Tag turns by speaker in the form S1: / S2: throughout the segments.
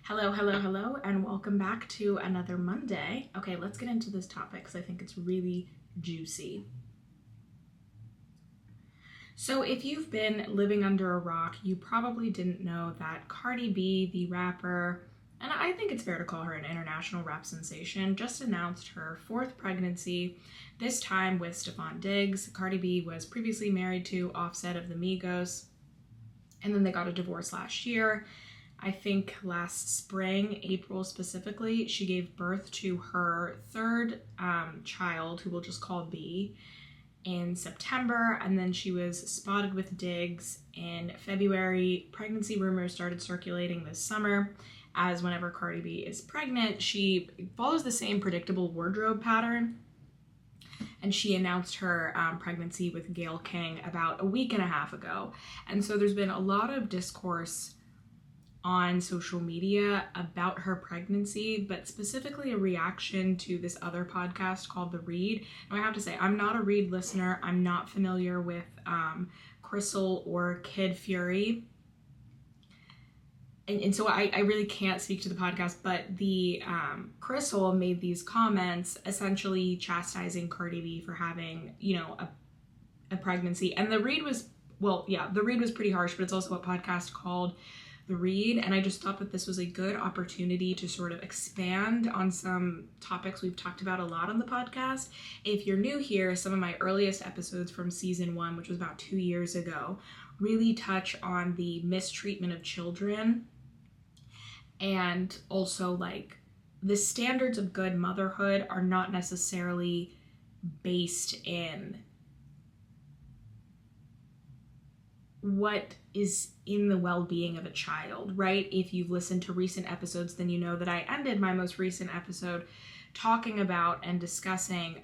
S1: Hello, hello, hello, and welcome back to another Monday. Okay, let's get into this topic because I think it's really juicy. So if you've been living under a rock, you probably didn't know that Cardi B, the rapper, and I think it's fair to call her an international rap sensation, just announced her fourth pregnancy, this time with Stefon Diggs. Cardi B was previously married to Offset of the Migos, and then they got a divorce last year. I think last spring, April specifically, she gave birth to her third child, who we'll just call B, in September, and then she was spotted with Diggs in February. Pregnancy rumors started circulating this summer, as whenever Cardi B is pregnant, she follows the same predictable wardrobe pattern, and she announced her pregnancy with Gayle King about a week and a half ago. And so there's been a lot of discourse on social media about her pregnancy, but specifically a reaction to this other podcast called The Read. And I have to say, I'm not a Read listener. I'm not familiar with Crystal or Kid Fury. And so I really can't speak to the podcast, but the Crystal made these comments essentially chastising Cardi B for having, a pregnancy. And The Read was, The Read was pretty harsh, but it's also a podcast called The Read, and I just thought that this was a good opportunity to sort of expand on some topics we've talked about a lot on the podcast. If you're new here, some of my earliest episodes from season 1, which was about 2 years ago, really touch on the mistreatment of children and also like the standards of good motherhood are not necessarily based in what is in the well-being of a child, right? If you've listened to recent episodes, then you know that I ended my most recent episode talking about and discussing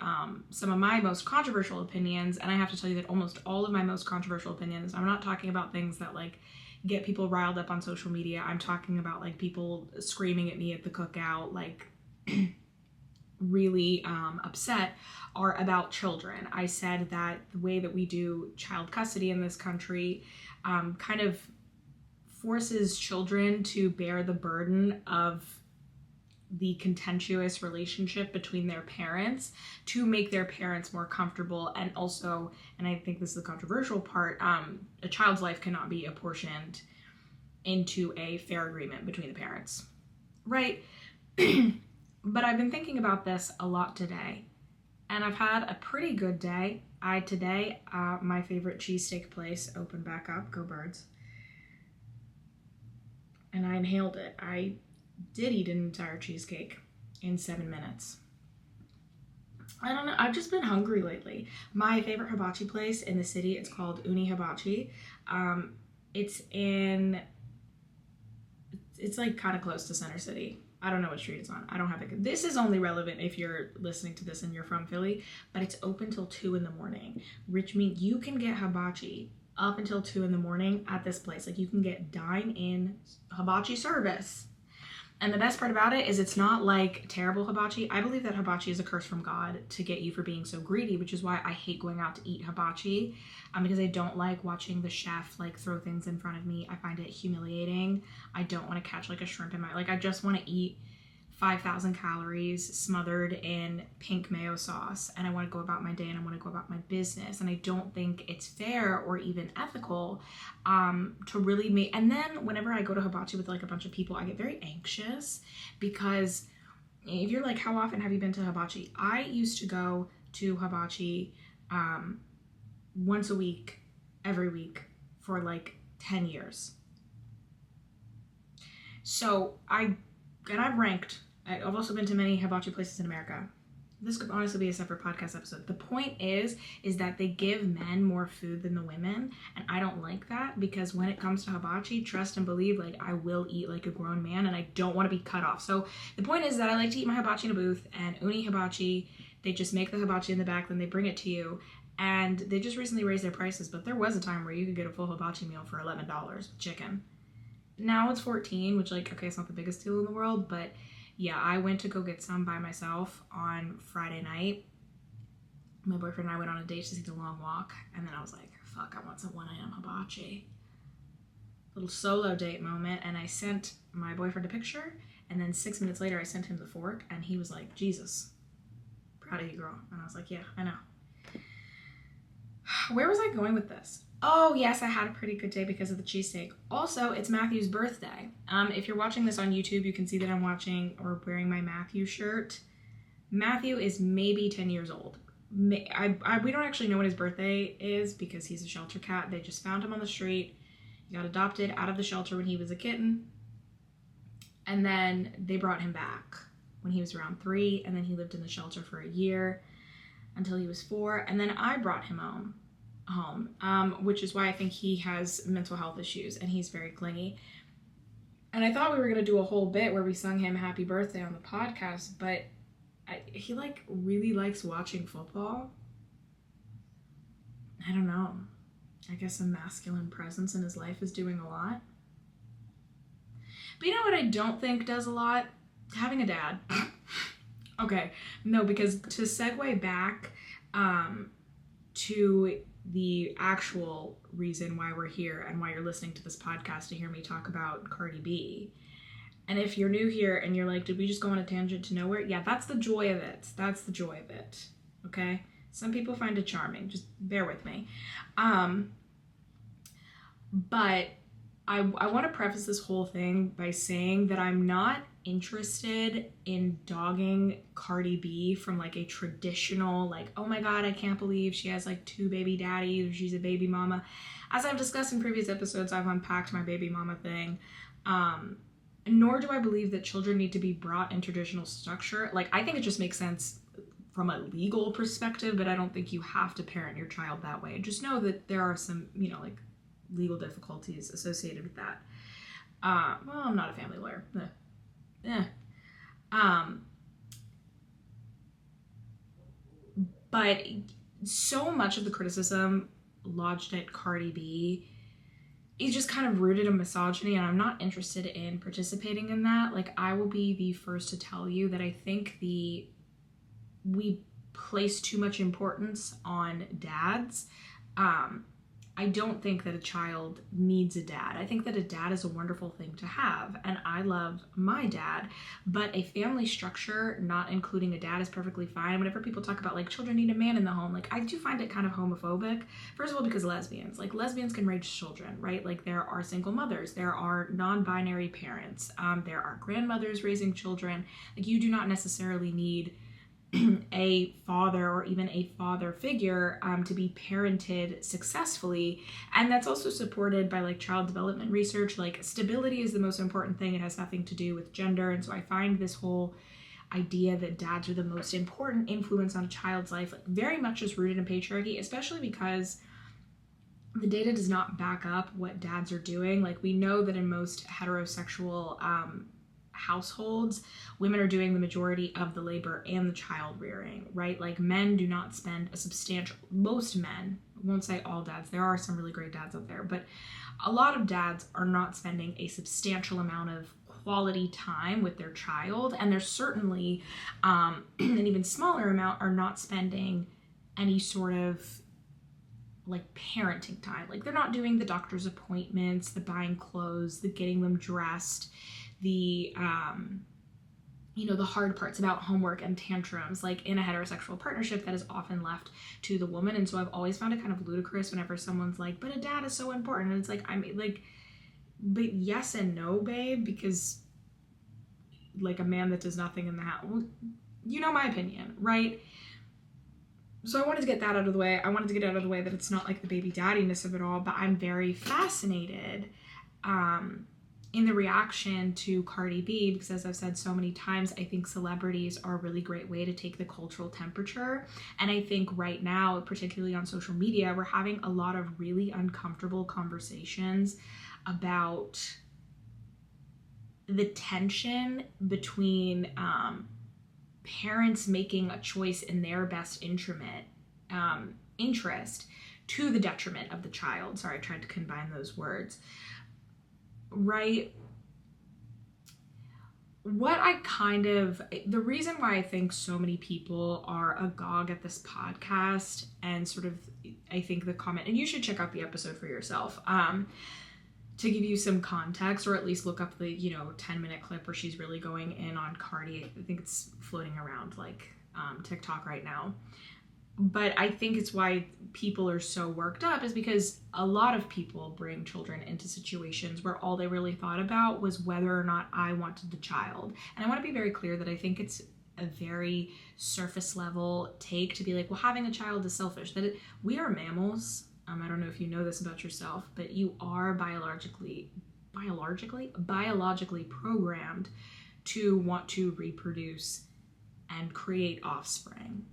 S1: some of my most controversial opinions. And I have to tell you that almost all of my most controversial opinions, I'm not talking about things that like get people riled up on social media. I'm talking about like people screaming at me at the cookout, like really upset, are about children. I said that the way that we do child custody in this country kind of forces children to bear the burden of the contentious relationship between their parents to make their parents more comfortable. And also, and I think this is the controversial part, a child's life cannot be apportioned into a fair agreement between the parents, right? But I've been thinking about this a lot today, and I've had a pretty good day. Today, my favorite cheesesteak place opened back up, go Birds, and I inhaled it. I did eat an entire cheesecake in 7 minutes. I don't know, I've just been hungry lately. My favorite hibachi place in the city, it's called Uni Hibachi. It's like kind of close to Center City. I don't know what street it's on. I don't have it. This is only relevant if you're listening to this and you're from Philly, but it's open till 2 a.m, which means you can get hibachi up until 2 a.m. at this place. Like you can get dine-in hibachi service. And the best part about it is it's not like terrible hibachi. I believe that hibachi is a curse from God to get you for being so greedy, which is why I hate going out to eat hibachi, because I don't like watching the chef like throw things in front of me. I find it humiliating. I don't want to catch like a shrimp in my, I just want to eat 5,000 calories smothered in pink mayo sauce, and I want to go about my day and I want to go about my business, and I don't think it's fair or even ethical to really make. And then whenever I go to hibachi with like a bunch of people, I get very anxious, because if you're like, how often have you been to hibachi? I used to go to hibachi once a week, every week for like 10 years. So I've ranked. I've also been to many hibachi places in America. This could honestly be a separate podcast episode. The point is that they give men more food than the women, and I don't like that, because when it comes to hibachi, trust and believe, like I will eat like a grown man, and I don't want to be cut off. So the point is that I like to eat my hibachi in a booth, and Uni Hibachi, they just make the hibachi in the back, then they bring it to you, and they just recently raised their prices, but there was a time where you could get a full hibachi meal for $11 with chicken. Now it's $14, which like, okay, it's not the biggest deal in the world, but yeah, I went to go get some by myself on Friday night. My boyfriend and I went on a date to take the long walk, and then I was like, fuck, I want some 1 a.m. hibachi. little solo date moment, and I sent my boyfriend a picture, and then 6 minutes later I sent him the fork, and he was like, Jesus, proud of you, girl. And I was like, yeah, I know. Where was I going with this? Oh, yes, I had a pretty good day because of the cheesesteak. Also, it's Matthew's birthday. If you're watching this on YouTube, you can see that I'm watching or wearing my Matthew shirt. Matthew is maybe 10 years old. We don't actually know what his birthday is because he's a shelter cat. They just found him on the street. He got adopted out of the shelter when he was a kitten. And then they brought him back when he was around 3. And then he lived in the shelter for a year until he was 4. And then I brought him home, which is why I think he has mental health issues and he's very clingy. And I thought we were going to do a whole bit where we sung him happy birthday on the podcast, but he like really likes watching football. I don't know. I guess a masculine presence in his life is doing a lot. But you know what I don't think does a lot? Having a dad. Okay, no, because to segue back to the actual reason why we're here and why you're listening to this podcast to hear me talk about Cardi B. And if you're new here and you're like, did we just go on a tangent to nowhere? Yeah, that's the joy of it. That's the joy of it. Okay? Some people find it charming. Just bear with me. But I want to preface this whole thing by saying that I'm not interested in dogging Cardi B from like a traditional, like, oh my God, I can't believe she has like 2 baby daddies or she's a baby mama. As I've discussed in previous episodes, I've unpacked my baby mama thing. Nor do I believe that children need to be brought in traditional structure. Like, I think it just makes sense from a legal perspective, but I don't think you have to parent your child that way. Just know that there are some, like legal difficulties associated with that. Well, I'm not a family lawyer. But so much of the criticism lodged at Cardi B is just kind of rooted in misogyny, and I'm not interested in participating in that. Like, I will be the first to tell you that I think we place too much importance on dads. I don't think that a child needs a dad. I think that a dad is a wonderful thing to have, and I love my dad, but a family structure not including a dad is perfectly fine. Whenever people talk about like children need a man in the home, like I do find it kind of homophobic. First of all, because lesbians can raise children, right? Like there are single mothers, there are non-binary parents, there are grandmothers raising children. Like you do not necessarily need a father or even a father figure to be parented successfully. And that's also supported by like child development research. Like stability is the most important thing. It has nothing to do with gender. And so I find this whole idea that dads are the most important influence on a child's life like very much is rooted in patriarchy, especially because the data does not back up what dads are doing. Like we know that in most heterosexual households, women are doing the majority of the labor and the child rearing, right? Like men do not spend most men, I won't say all dads, there are some really great dads out there, but a lot of dads are not spending a substantial amount of quality time with their child, and there's certainly an even smaller amount are not spending any sort of like parenting time. Like they're not doing the doctor's appointments, the buying clothes, the getting them dressed, the the hard parts about homework and tantrums. Like in a heterosexual partnership, that is often left to the woman. And so I've always found it kind of ludicrous whenever someone's like, but a dad is so important. And it's like, but yes and no, babe, because like a man that does nothing in the house, you know my opinion, right? So I wanted to get that out of the way. I wanted to get out of the way that it's not like the baby daddiness of it all, but I'm very fascinated in the reaction to Cardi B, because as I've said so many times, I think celebrities are a really great way to take the cultural temperature. And I think right now, particularly on social media, we're having a lot of really uncomfortable conversations about the tension between parents making a choice in their best interest to the detriment of the child. Sorry, I tried to combine those words. Right? The reason why I think so many people are agog at this podcast and sort of, I think the comment, and you should check out the episode for yourself, to give you some context, or at least look up the, 10-minute clip where she's really going in on Cardi. I think it's floating around like TikTok right now. But I think it's why people are so worked up is because a lot of people bring children into situations where all they really thought about was whether or not I wanted the child. And I want to be very clear that I think it's a very surface level take to be like, well, having a child is selfish. We are mammals. I don't know if you know this about yourself, but you are biologically programmed to want to reproduce and create offspring.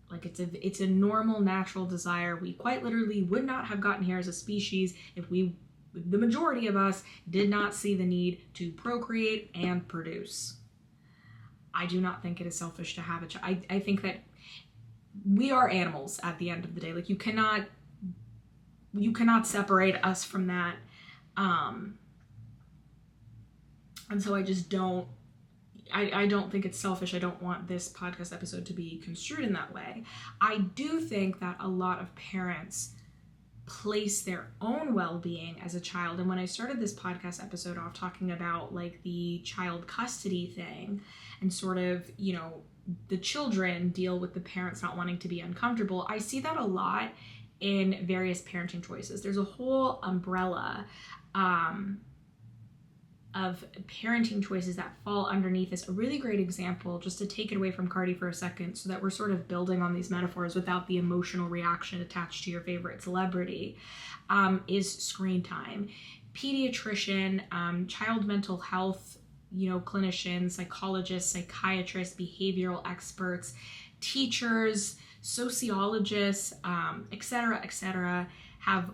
S1: Like it's a normal, natural desire. We quite literally would not have gotten here as a species if the majority of us did not see the need to procreate and produce. I do not think it is selfish to have a child. I think that we are animals at the end of the day. Like you cannot separate us from that. And so I just don't, I don't think it's selfish. I don't want this podcast episode to be construed in that way. I do think that a lot of parents place their own well-being as a child. And when I started this podcast episode off talking about like the child custody thing and sort of, the children deal with the parents not wanting to be uncomfortable, I see that a lot in various parenting choices. There's a whole umbrella of parenting choices that fall underneath this. A really great example, just to take it away from Cardi for a second so that we're sort of building on these metaphors without the emotional reaction attached to your favorite celebrity, is screen time. Pediatrician, child mental health, clinicians, psychologists, psychiatrists, behavioral experts, teachers, sociologists, et cetera, have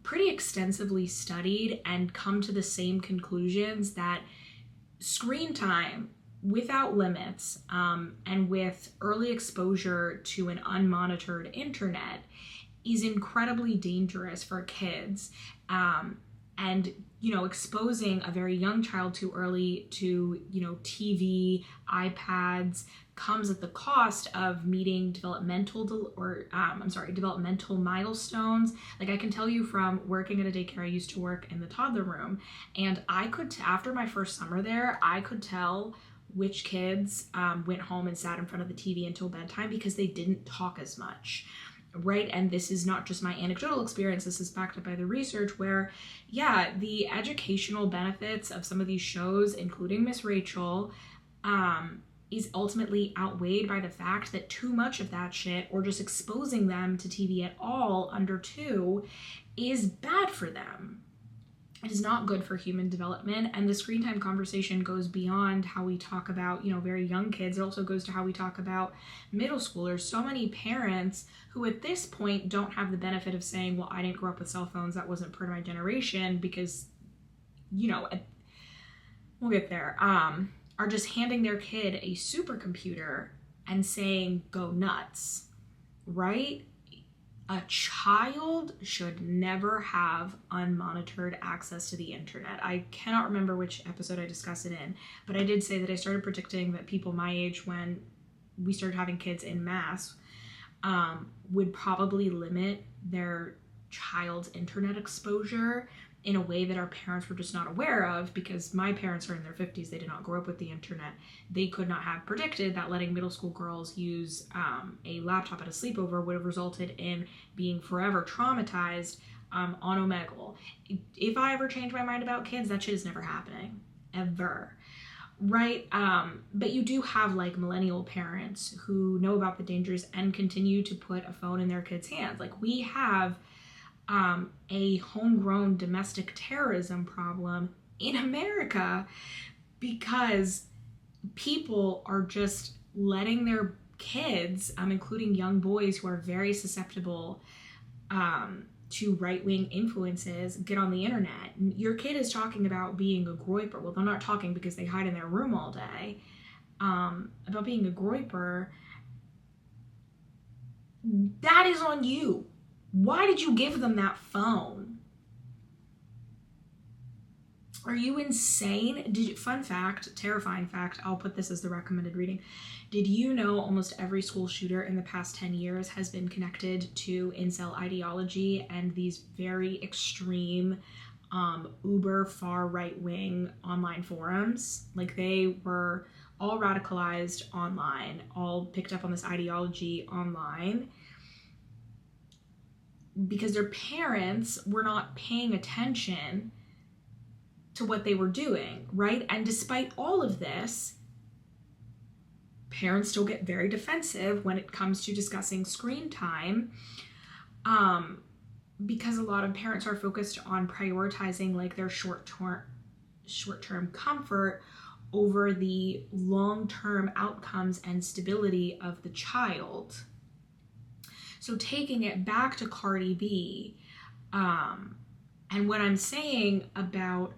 S1: pretty extensively studied and come to the same conclusions that screen time without limits and with early exposure to an unmonitored internet is incredibly dangerous for kids. And, exposing a very young child too early to, TV, iPads comes at the cost of meeting developmental milestones. Like I can tell you from working at a daycare, I used to work in the toddler room, and after my first summer there, I could tell which kids went home and sat in front of the TV until bedtime because they didn't talk as much. Right? And this is not just my anecdotal experience. This is backed up by the research where, the educational benefits of some of these shows, including Miss Rachel, is ultimately outweighed by the fact that too much of that shit, or just exposing them to TV at all under 2, is bad for them. It is not good for human development. And the screen time conversation goes beyond how we talk about, very young kids. It also goes to how we talk about middle schoolers. So many parents who at this point don't have the benefit of saying, well, I didn't grow up with cell phones. That wasn't part of my generation because, we'll get there, are just handing their kid a supercomputer and saying, go nuts, right? A child should never have unmonitored access to the internet. I cannot remember which episode I discussed it in, but I did say that I started predicting that people my age, when we started having kids in mass, would probably limit their child's internet exposure in a way that our parents were just not aware of, because my parents are in their 50s. They did not grow up with the internet. They could not have predicted that letting middle school girls use a laptop at a sleepover would have resulted in being forever traumatized on Omegle. If I ever change my mind about kids, that shit is never happening, ever. Right? But you do have like millennial parents who know about the dangers and continue to put a phone in their kids' hands. Like we have a homegrown domestic terrorism problem in America because people are just letting their kids, including young boys who are very susceptible to right-wing influences, get on the internet. Your kid is talking about being a groyper. Well, they're not talking because they hide in their room all day about being a groyper. That is on you. Why did you give them that phone? Are you insane? Fun fact, terrifying fact, I'll put this as the recommended reading. Did you know almost every school shooter in the past 10 years has been connected to incel ideology and these very extreme uber far right-wing online forums. Like, they were all radicalized online, all picked up on this ideology online, because their parents were not paying attention to what they were doing, right? And despite all of this, parents still get very defensive when it comes to discussing screen time, because a lot of parents are focused on prioritizing like their short-term comfort over the long-term outcomes and stability of the child. So taking it back to Cardi B, and what I'm saying about,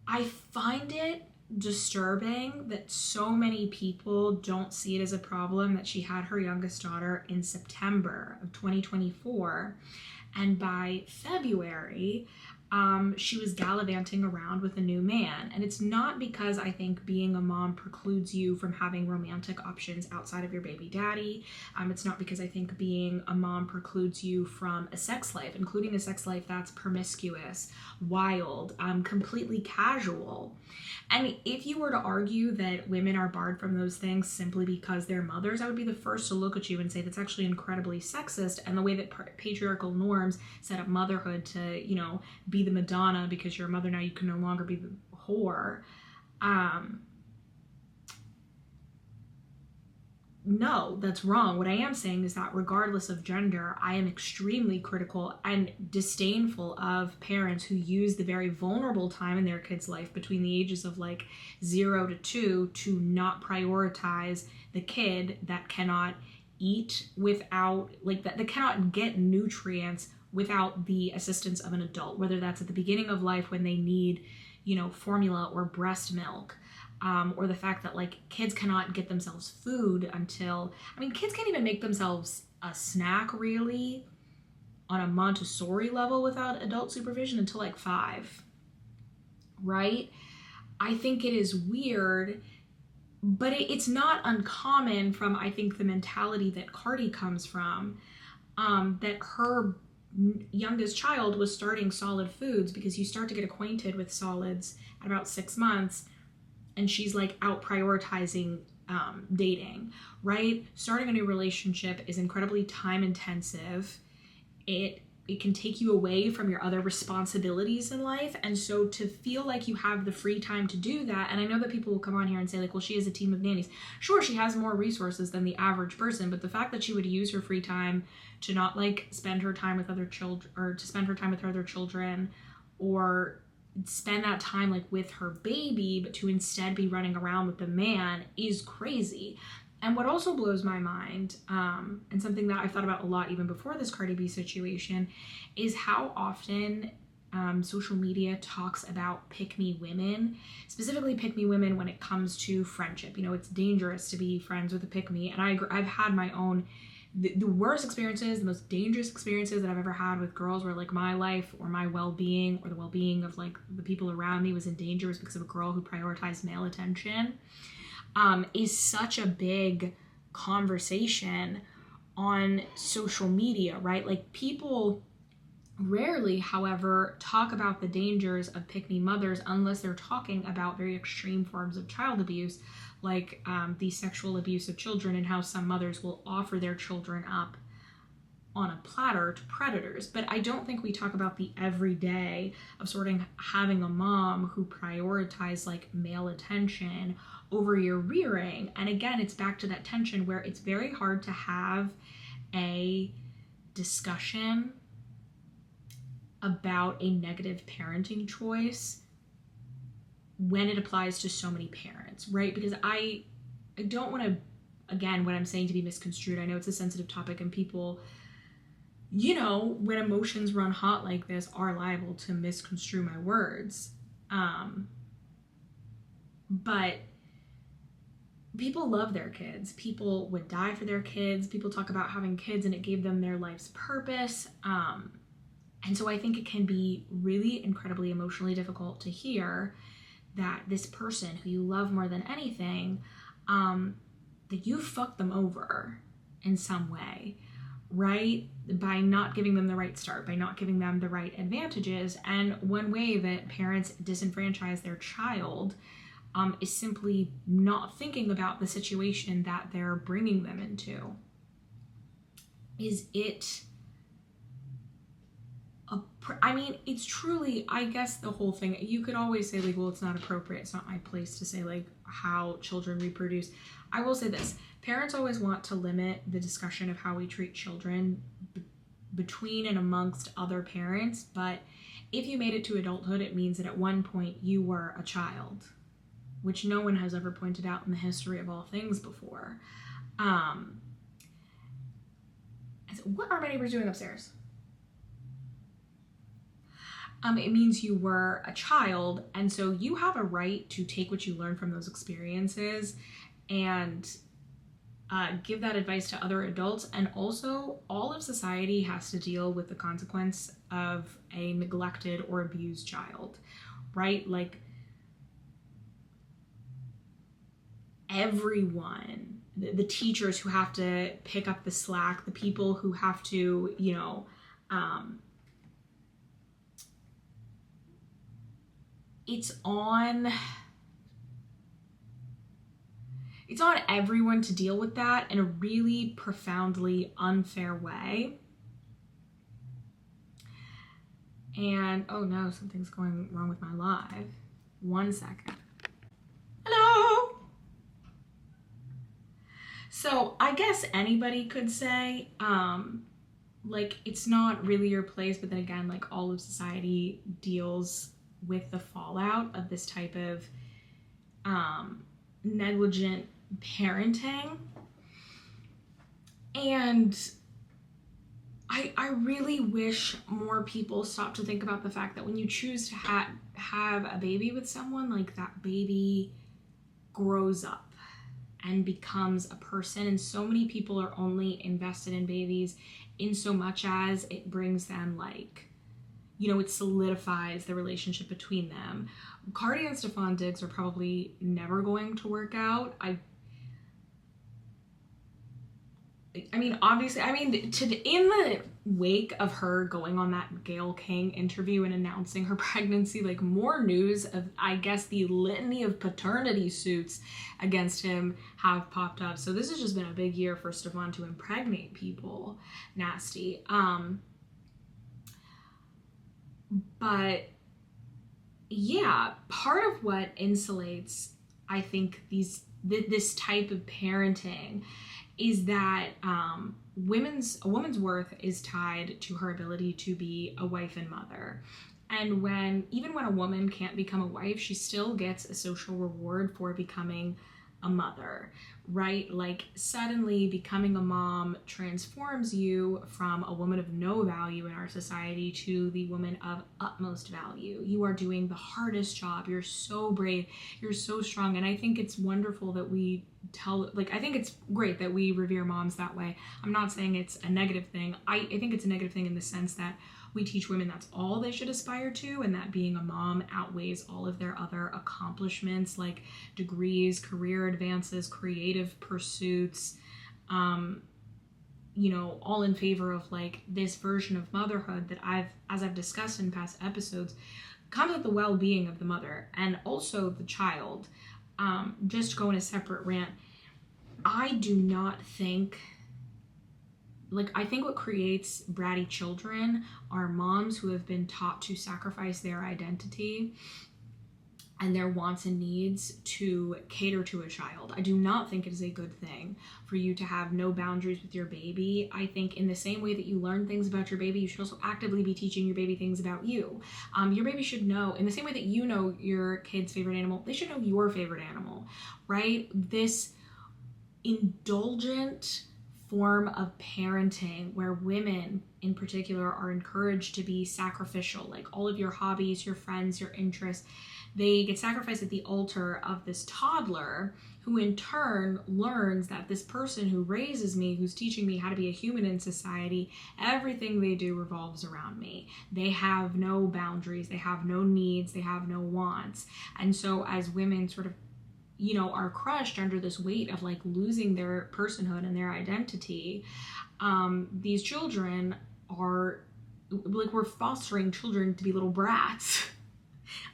S1: I find it disturbing that so many people don't see it as a problem that she had her youngest daughter in September of 2024, and by February, she was gallivanting around with a new man. And it's not because I think being a mom precludes you from having romantic options outside of your baby daddy. It's not because I think being a mom precludes you from a sex life, including a sex life that's promiscuous, wild, completely casual. And if you were to argue that women are barred from those things simply because they're mothers, I would be the first to look at you and say that's actually incredibly sexist. And the way that patriarchal norms set up motherhood to, you know, be the Madonna because you're a mother now, you can no longer be the whore. No, that's wrong. What I am saying is that regardless of gender, I am extremely critical and disdainful of parents who use the very vulnerable time in their kid's life between the ages of like 0 to 2 to not prioritize the kid that cannot eat without, like, that cannot get nutrients without the assistance of an adult, whether that's at the beginning of life when they need, you know, formula or breast milk. Or the fact that like kids cannot get themselves food until, I mean, kids can't even make themselves a snack really on a Montessori level without adult supervision until like 5, right? I think it is weird, but it's not uncommon from, I think, the mentality that Cardi comes from, that her youngest child was starting solid foods, because you start to get acquainted with solids at about 6 months. And she's like out prioritizing dating, right? Starting a new relationship is incredibly time intensive. It can take you away from your other responsibilities in life. And so to feel like you have the free time to do that, and I know that people will come on here and say like, well, she has a team of nannies. Sure, she has more resources than the average person, but the fact that she would use her free time to not like spend her time with other children, or to spend her time with her other children, or spend that time like with her baby, but to instead be running around with the man, is crazy. And what also blows my mind, and something that I've thought about a lot even before this Cardi B situation, is how often social media talks about pick-me women, specifically pick-me women when it comes to friendship. You know, it's dangerous to be friends with a pick-me, and I agree. I've had my own, the worst experiences, the most dangerous experiences that I've ever had with girls where like my life or my well-being or the well-being of like the people around me was in danger was because of a girl who prioritized male attention, is such a big conversation on social media, right? Like, people rarely, however, talk about the dangers of pick-me mothers unless they're talking about very extreme forms of child abuse, like the sexual abuse of children, and how some mothers will offer their children up on a platter to predators. But I don't think we talk about the everyday of sort of having a mom who prioritizes like male attention over your rearing. And again, it's back to that tension where it's very hard to have a discussion about a negative parenting choice when it applies to so many parents, right? Because I don't want to, again, what I'm saying to be misconstrued. I know it's a sensitive topic, and people, you know, when emotions run hot like this, are liable to misconstrue my words. But people love their kids. People would die for their kids. People talk about having kids and it gave them their life's purpose. And so I think it can be really incredibly emotionally difficult to hear that this person who you love more than anything, that you fucked them over in some way, right? By not giving them the right start, by not giving them the right advantages. And one way that parents disenfranchise their child is simply not thinking about the situation that they're bringing them into. Is it, it's truly, I guess the whole thing, you could always say like, well, it's not appropriate. It's not my place to say like how children reproduce. I will say this, parents always want to limit the discussion of how we treat children between and amongst other parents. But if you made it to adulthood, it means that at one point you were a child, which no one has ever pointed out in the history of all things before. What are my neighbors doing upstairs? It means you were a child, and so you have a right to take what you learn from those experiences and give that advice to other adults. And also, all of society has to deal with the consequence of a neglected or abused child, right? Like, everyone, the teachers who have to pick up the slack, the people who have to, it's on everyone to deal with that in a really profoundly unfair way. And, oh no, something's going wrong with my live. 1 second. Hello! So I guess anybody could say, like, it's not really your place, but then again, like, all of society deals with the fallout of this type of negligent parenting. And I really wish more people stop to think about the fact that when you choose to have a baby with someone, like, that baby grows up and becomes a person. And so many people are only invested in babies in so much as it brings them, like, it solidifies the relationship between them. Cardi and Stefan Diggs are probably never going to work out. Obviously, in the wake of her going on that Gayle King interview and announcing her pregnancy, like, more news of, I guess, the litany of paternity suits against him have popped up. So this has just been a big year for Stefan to impregnate people. Nasty. But yeah, part of what insulates, I think, this type of parenting is that a woman's worth is tied to her ability to be a wife and mother. And even when a woman can't become a wife, she still gets a social reward for becoming a mother, right? Like, suddenly becoming a mom transforms you from a woman of no value in our society to the woman of utmost value. You are doing the hardest job. You're so brave. You're so strong. And I think it's wonderful that I think it's great that we revere moms that way. I'm not saying it's a negative thing. I think it's a negative thing in the sense that we teach women that's all they should aspire to, and that being a mom outweighs all of their other accomplishments like degrees, career advances, creative pursuits, all in favor of, like, this version of motherhood that as I've discussed in past episodes, comes with the well-being of the mother and also the child. Just to go in a separate rant, I do not think, I think what creates bratty children are moms who have been taught to sacrifice their identity and their wants and needs to cater to a child. I do not think it is a good thing for you to have no boundaries with your baby. I think in the same way that you learn things about your baby, you should also actively be teaching your baby things about you. Your baby should know, in the same way that you know your kid's favorite animal, they should know your favorite animal, right? This indulgent form of parenting where women in particular are encouraged to be sacrificial, like all of your hobbies, your friends, your interests, they get sacrificed at the altar of this toddler who in turn learns that this person who raises me, who's teaching me how to be a human in society, everything they do revolves around me. They have no boundaries, they have no needs, they have no wants. And so as women sort of are crushed under this weight of like losing their personhood and their identity. These children are like, we're fostering children to be little brats.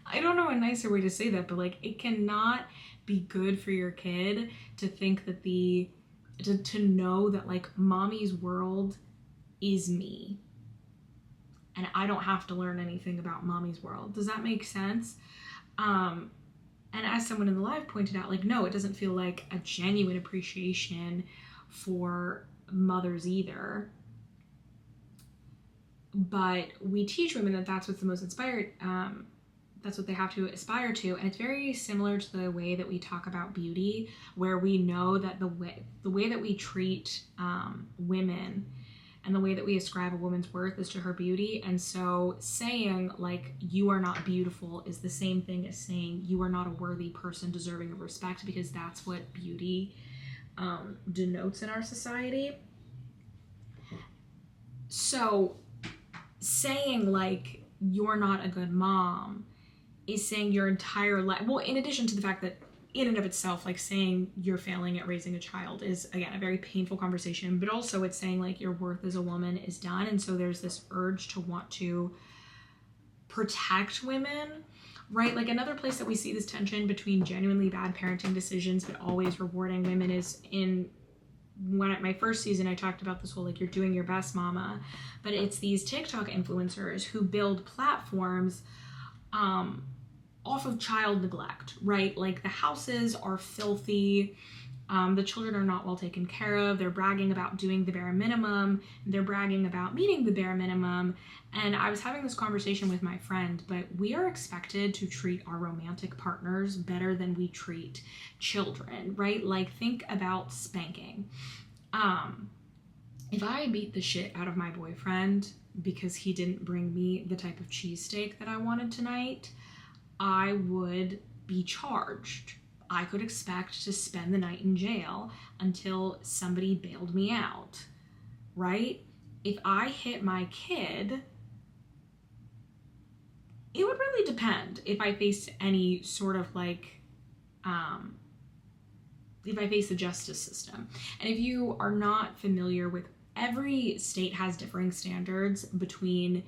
S1: I don't know a nicer way to say that, but like, it cannot be good for your kid to think that to know that like mommy's world is me and I don't have to learn anything about mommy's world. Does that make sense? And as someone in the live pointed out, like, no, it doesn't feel like a genuine appreciation for mothers either. But we teach women that that's what's the most inspired, that's what they have to aspire to. And it's very similar to the way that we talk about beauty, where we know that the way that we treat women and the way that we ascribe a woman's worth is to her beauty. And so saying like, you are not beautiful is the same thing as saying you are not a worthy person deserving of respect, because that's what beauty denotes in our society. So saying like, you're not a good mom is saying your entire life, well, in addition to the fact that in and of itself, like saying you're failing at raising a child is, again, a very painful conversation, but also it's saying like your worth as a woman is done. And so there's this urge to want to protect women, right? Like another place that we see this tension between genuinely bad parenting decisions but always rewarding women is when at my first season, I talked about this whole, like, you're doing your best, mama, but it's these TikTok influencers who build platforms off of child neglect, right? Like the houses are filthy. The children are not well taken care of. They're bragging about doing the bare minimum. They're bragging about meeting the bare minimum. And I was having this conversation with my friend, but we are expected to treat our romantic partners better than we treat children, right? Like think about spanking. If I beat the shit out of my boyfriend because he didn't bring me the type of cheesesteak that I wanted tonight, I would be charged. I could expect to spend the night in jail until somebody bailed me out, right? If I hit my kid, it would really depend if I faced any sort of like, if I face the justice system. And if you are not familiar with, every state has differing standards between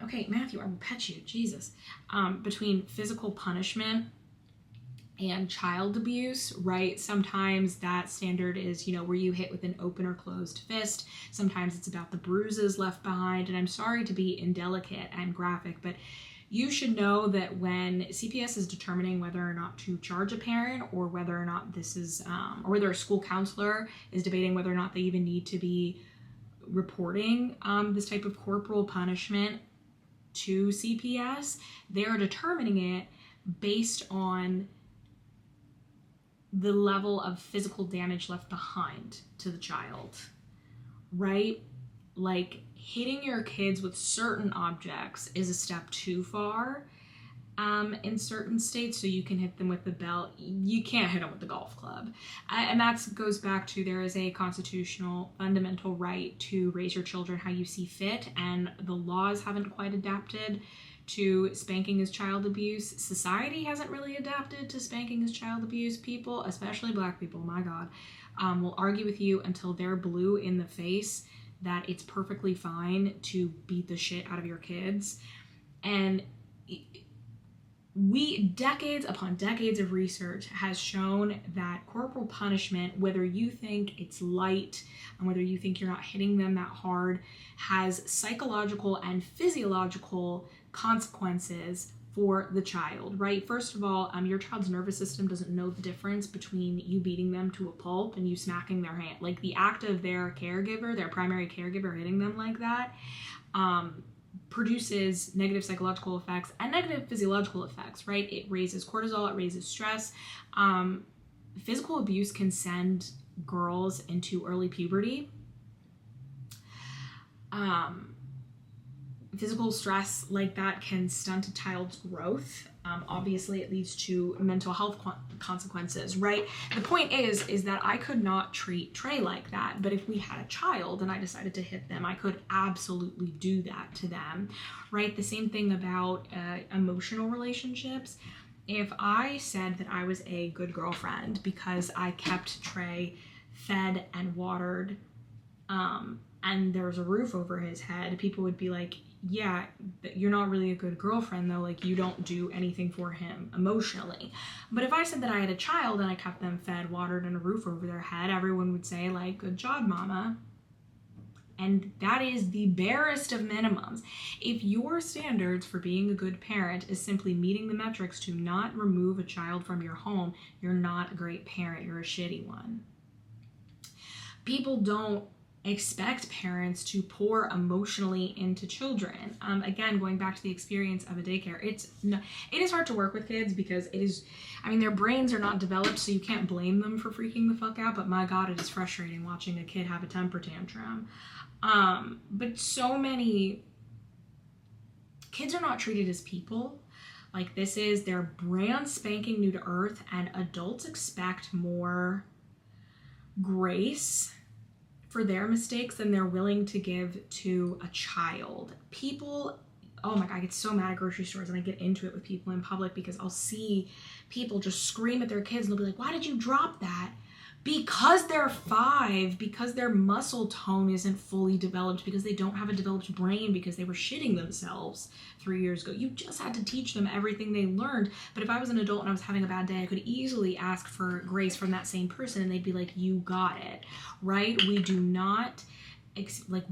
S1: okay, Matthew, I will pet you, Jesus. Between physical punishment and child abuse, right? Sometimes that standard is, were you hit with an open or closed fist? Sometimes it's about the bruises left behind. And I'm sorry to be indelicate and graphic, but you should know that when CPS is determining whether or not to charge a parent, or whether or not this is, or whether a school counselor is debating whether or not they even need to be reporting this type of corporal punishment to CPS, they're determining it based on the level of physical damage left behind to the child, right? Like hitting your kids with certain objects is a step too far in certain states. So you can hit them with the belt. You can't hit them with the golf club. And that goes back to, there is a constitutional fundamental right to raise your children how you see fit. And the laws haven't quite adapted to spanking as child abuse. Society hasn't really adapted to spanking as child abuse. People, especially Black people, my God, will argue with you until they're blue in the face that it's perfectly fine to beat the shit out of your kids. And decades upon decades of research has shown that corporal punishment, whether you think it's light and whether you think you're not hitting them that hard, has psychological and physiological consequences for the child, right? First of all, your child's nervous system doesn't know the difference between you beating them to a pulp and you smacking their hand. Like the act of their caregiver, their primary caregiver, hitting them like that, produces negative psychological effects and negative physiological effects, right? It raises cortisol, it raises stress. Physical abuse can send girls into early puberty. Physical stress like that can stunt a child's growth. Obviously, it leads to mental health consequences, right? The point is that I could not treat Trey like that, but if we had a child and I decided to hit them, I could absolutely do that to them, right? The same thing about emotional relationships. if I said that I was a good girlfriend because I kept Trey fed and watered, and there was a roof over his head, people would be like, yeah, you're not really a good girlfriend though, like you don't do anything for him emotionally. But if I said that I had a child and I kept them fed, watered, and a roof over their head, everyone would say like, good job, mama. And that is the barest of minimums. If your standards for being a good parent is simply meeting the metrics to not remove a child from your home, you're not a great parent, you're a shitty one. People don't expect parents to pour emotionally into children. Again, going back to the experience of a daycare, it is hard to work with kids because their brains are not developed, so you can't blame them for freaking the fuck out, but my God, it is frustrating watching a kid have a temper tantrum. But so many kids are not treated as people. Like, they're brand spanking new to earth, and adults expect more grace for their mistakes than they're willing to give to a child. People, oh my God, I get so mad at grocery stores, and I get into it with people in public because I'll see people just scream at their kids and they'll be like, why did you drop that? Because they're 5, because their muscle tone isn't fully developed, because they don't have a developed brain, because they were shitting themselves 3 years ago. You just had to teach them everything they learned. But if I was an adult and I was having a bad day, I could easily ask for grace from that same person and they'd be like, you got it, right? We do not expect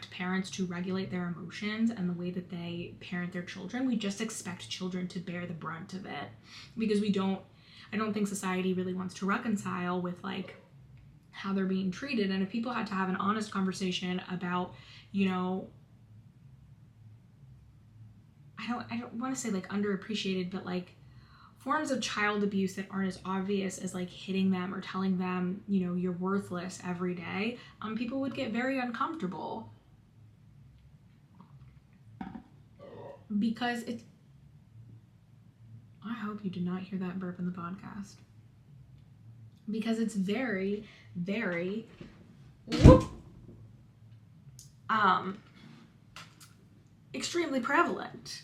S1: parents to regulate their emotions and the way that they parent their children. We just expect children to bear the brunt of it because I don't think society really wants to reconcile with like how they're being treated. And if people had to have an honest conversation about, I don't want to say like underappreciated, but like forms of child abuse that aren't as obvious as like hitting them or telling them, you're worthless every day, people would get very uncomfortable because I hope you did not hear that burp in the podcast. Because it's very, very extremely prevalent.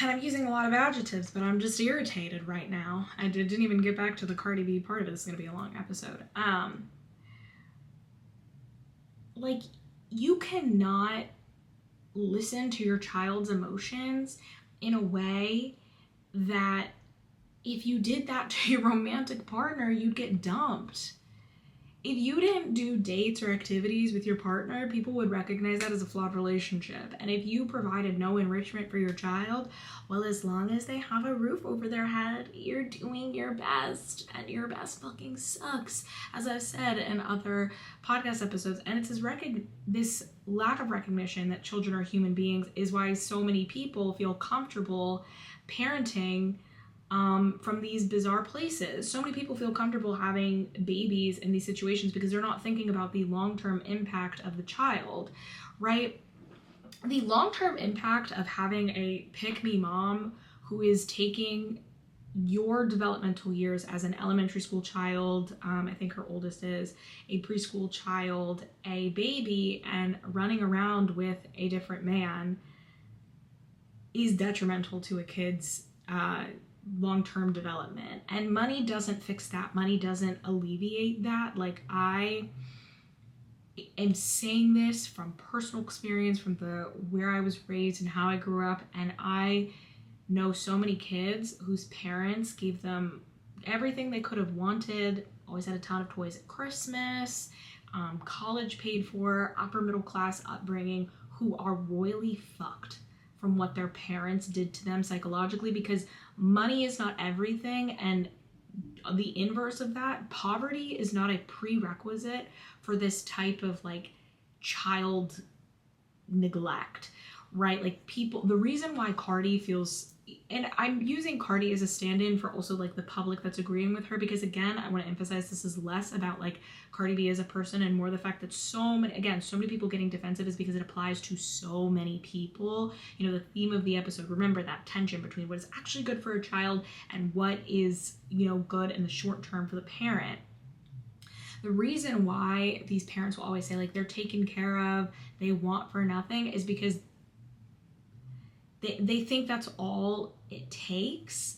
S1: And I'm using a lot of adjectives, but I'm just irritated right now. I didn't even get back to the Cardi B part of it. It's going to be a long episode. You cannot listen to your child's emotions in a way that if you did that to your romantic partner, you'd get dumped. If you didn't do dates or activities with your partner, people would recognize that as a flawed relationship. And if you provided no enrichment for your child, well, as long as they have a roof over their head, you're doing your best, and your best fucking sucks, as I've said in other podcast episodes. And it's this lack of recognition that children are human beings is why so many people feel comfortable parenting from these bizarre places. So many people feel comfortable having babies in these situations because they're not thinking about the long-term impact of the child, right? The long-term impact of having a pick-me mom who is taking your developmental years as an elementary school child, I think her oldest is a preschool child, a baby, and running around with a different man is detrimental to a kid's long-term development. And money doesn't fix that. Money doesn't alleviate that. Like, I am saying this from personal experience, from where I was raised and how I grew up, and I know so many kids whose parents gave them everything they could have wanted, always had a ton of toys at Christmas, college paid for, upper middle class upbringing, who are royally fucked from what their parents did to them psychologically, because money is not everything, and the inverse of that, poverty is not a prerequisite for this type of like child neglect, right? Like, people, the reason why Cardi feels, and I'm using Cardi as a stand-in for also like the public that's agreeing with her, because again, I want to emphasize this is less about like Cardi B as a person and more the fact that so many people getting defensive is because it applies to so many people. The theme of the episode, remember that tension between what is actually good for a child and what is, good in the short term for the parent. The reason why these parents will always say like they're taken care of, they want for nothing, is because they think that's all it takes,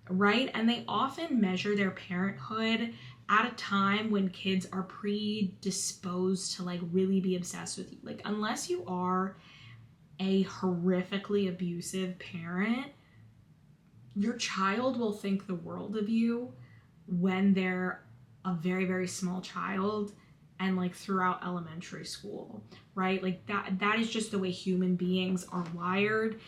S1: right? And they often measure their parenthood at a time when kids are predisposed to like really be obsessed with you. Like, unless you are a horrifically abusive parent, your child will think the world of you when they're a very, very small child and like throughout elementary school, right? Like that is just the way human beings are wired.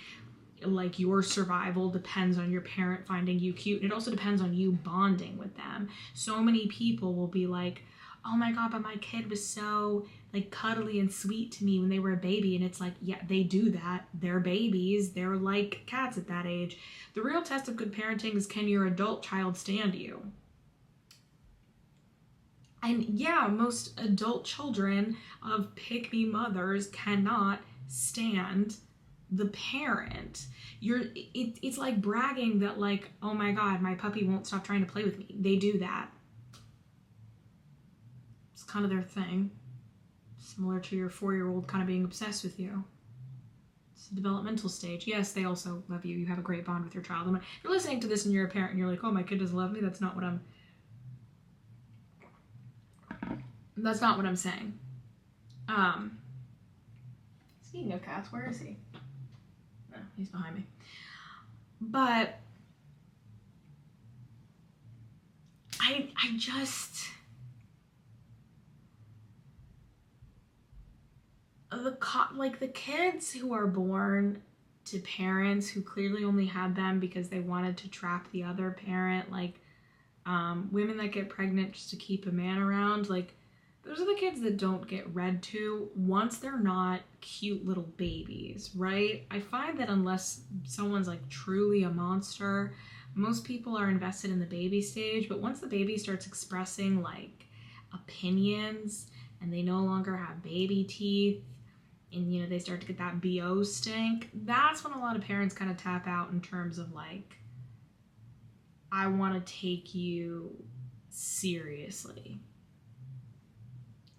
S1: Like, your survival depends on your parent finding you cute. It also depends on you bonding with them. So many people will be like, oh my God, but my kid was so like cuddly and sweet to me when they were a baby. And it's like, yeah, they do that. They're babies. They're like cats at that age. The real test of good parenting is, can your adult child stand you? And yeah, most adult children of pick-me mothers cannot stand the parent. It's like bragging that like, oh my God, my puppy won't stop trying to play with me. They do that. It's kind of their thing. Similar to your 4-year-old kind of being obsessed with you. It's a developmental stage. Yes, they also love you. You have a great bond with your child. And if you're listening to this and you're a parent and you're like, oh, my kid doesn't love me, that's not what I'm saying. Speaking of cats, where is he? No, he's behind me. But I just, the kids who are born to parents who clearly only had them because they wanted to trap the other parent, like women that get pregnant just to keep a man around, like, those are the kids that don't get read to once they're not cute little babies, right? I find that unless someone's like truly a monster, most people are invested in the baby stage. But once the baby starts expressing like opinions and they no longer have baby teeth and, you know, they start to get that BO stink, that's when a lot of parents kind of tap out in terms of like, I want to take you seriously.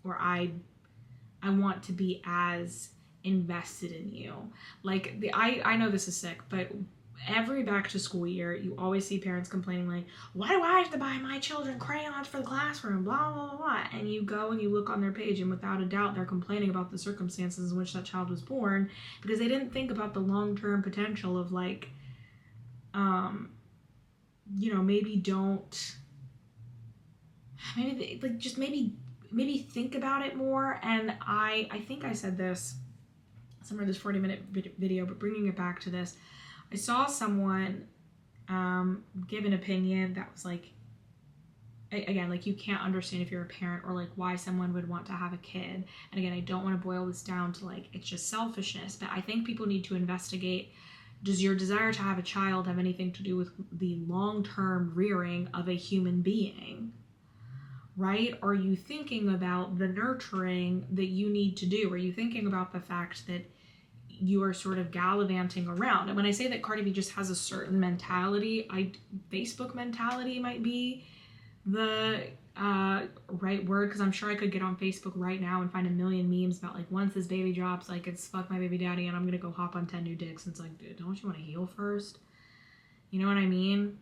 S1: Or I want to be as invested in you. Like, I know this is sick, but every back to school year, you always see parents complaining like, why do I have to buy my children crayons for the classroom, blah, blah, blah, blah. And you go and you look on their page and without a doubt, they're complaining about the circumstances in which that child was born because they didn't think about the long-term potential of like, you know, maybe think about it more. And I think I said this somewhere in this 40-minute video, but bringing it back to this, I saw someone give an opinion that was like, again, like, you can't understand if you're a parent or like why someone would want to have a kid. And again, I don't want to boil this down to like, it's just selfishness, but I think people need to investigate, does your desire to have a child have anything to do with the long-term rearing of a human being? Right? Are you thinking about the nurturing that you need to do? Are you thinking about the fact that you are sort of gallivanting around? And when I say that Cardi B just has a certain mentality, Facebook mentality might be the right word, because I'm sure I could get on Facebook right now and find a million memes about like, once this baby drops, like, it's fuck my baby daddy and I'm gonna go hop on 10 new dicks. And it's like, dude, don't you want to heal first? You know what I mean?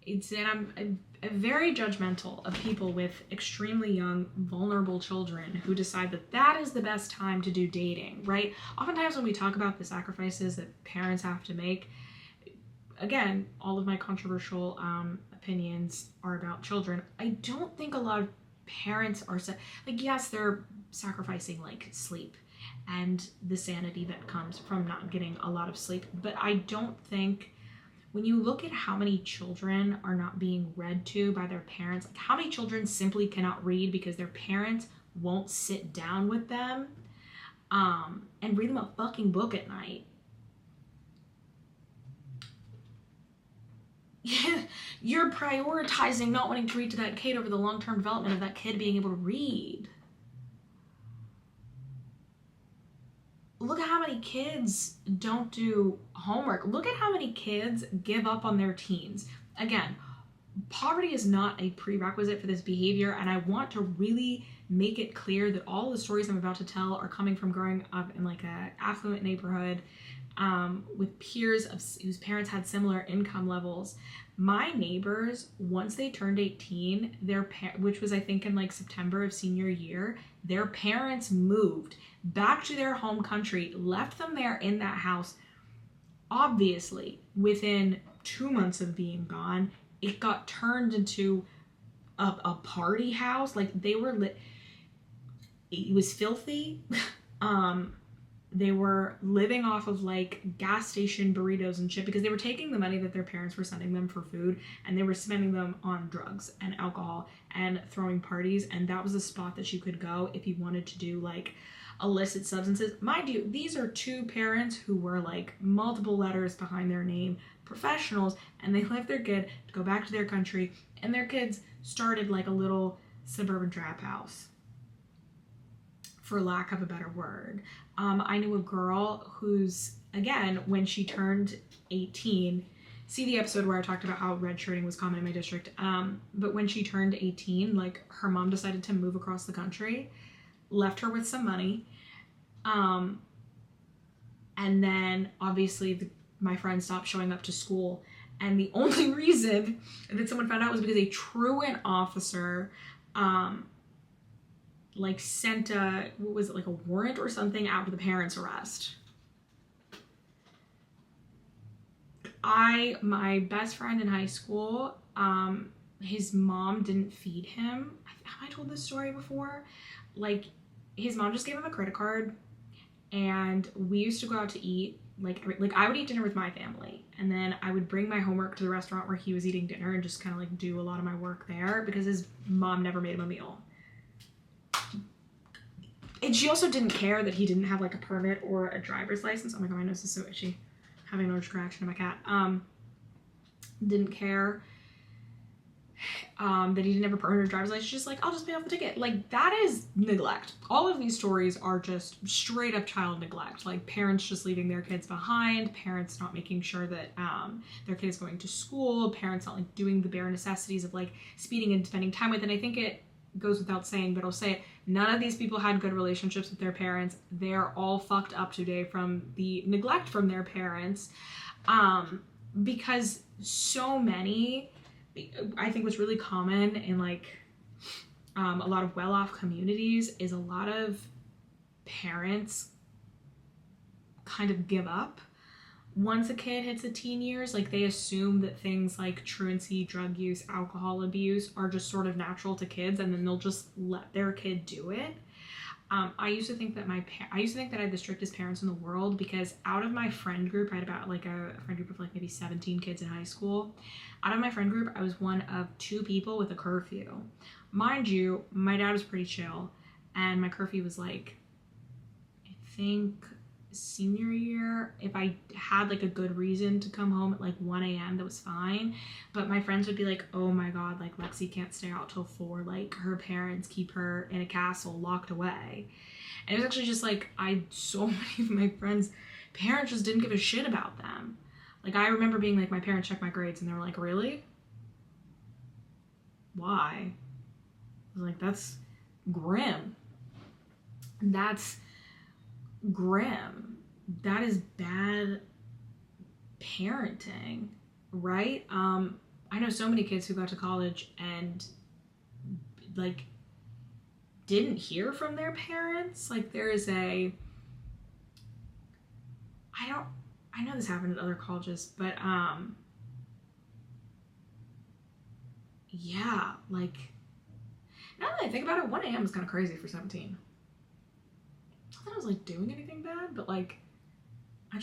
S1: I'm very judgmental of people with extremely young, vulnerable children who decide that that is the best time to do dating, right? Oftentimes when we talk about the sacrifices that parents have to make, again, all of my controversial opinions are about children. I don't think a lot of parents are, like, yes, they're sacrificing like sleep and the sanity that comes from not getting a lot of sleep, but I don't think, when you look at how many children are not being read to by their parents, like how many children simply cannot read because their parents won't sit down with them and read them a fucking book at night. You're prioritizing not wanting to read to that kid over the long-term development of that kid being able to read. Look at how many kids don't do homework. Look at how many kids give up on their teens. Again, poverty is not a prerequisite for this behavior, and I want to really make it clear that all the stories I'm about to tell are coming from growing up in like a affluent neighborhood with peers whose parents had similar income levels. My neighbors, once they turned 18, which was I think in like September of senior year, their parents moved back to their home country, left them there in that house. Obviously, within 2 months of being gone, it got turned into a party house. Like they were it was filthy. They were living off of like gas station burritos and shit because they were taking the money that their parents were sending them for food and they were spending them on drugs and alcohol and throwing parties. And that was a spot that you could go if you wanted to do like illicit substances. Mind you, these are two parents who were like multiple letters behind their name, professionals, and they left their kid to go back to their country, and their kids started like a little suburban trap house, for lack of a better word. I knew a girl who's, again, when she turned 18, see the episode where I talked about how red shirting was common in my district, but when she turned 18, like her mom decided to move across the country, left her with some money, and then obviously my friend stopped showing up to school, and the only reason that someone found out was because a truant officer like sent what was it, like a warrant or something out for the parents' arrest. My best friend in high school, his mom didn't feed him. Have I told this story before? Like his mom just gave him a credit card, and we used to go out to eat. Like I would eat dinner with my family, and then I would bring my homework to the restaurant where he was eating dinner and just kind of like do a lot of my work there because his mom never made him a meal. And she also didn't care that he didn't have like a permit or a driver's license. Oh my god, my nose is so itchy. Having an allergic reaction to my cat. Didn't care that he didn't have a permit or a driver's license. Just like, I'll just pay off the ticket. Like that is neglect. All of these stories are just straight up child neglect. Like parents just leaving their kids behind, parents not making sure that their kid is going to school, parents not like doing the bare necessities of like speeding and spending time with. And I think it goes without saying, but I'll say it, none of these people had good relationships with their parents. They're all fucked up today from the neglect from their parents, because so many, I think what's really common in like a lot of well-off communities is a lot of parents kind of give up once a kid hits the teen years. Like they assume that things like truancy, drug use, alcohol abuse are just sort of natural to kids, and then they'll just let their kid do it. I used to think that I had the strictest parents in the world because out of my friend group, I had about like a friend group of like maybe 17 kids in high school. Out of my friend group, I was one of 2 people with a curfew. Mind you, my dad was pretty chill, and my curfew was like, I think senior year, if I had like a good reason to come home at like 1 a.m. that was fine, but my friends would be like, oh my god, like Lexi can't stay out till 4, like her parents keep her in a castle locked away. And it was actually just like, so many of my friends' parents just didn't give a shit about them. Like I remember being like, my parents checked my grades and they were like, really? Why? I was like, that's grim. That's grim. That is bad parenting, right? I know so many kids who got to college and like didn't hear from their parents. Like there is I know this happened at other colleges, but yeah, like now that I think about it, 1 a.m. is kind of crazy for 17. Not that I was like doing anything bad, but like I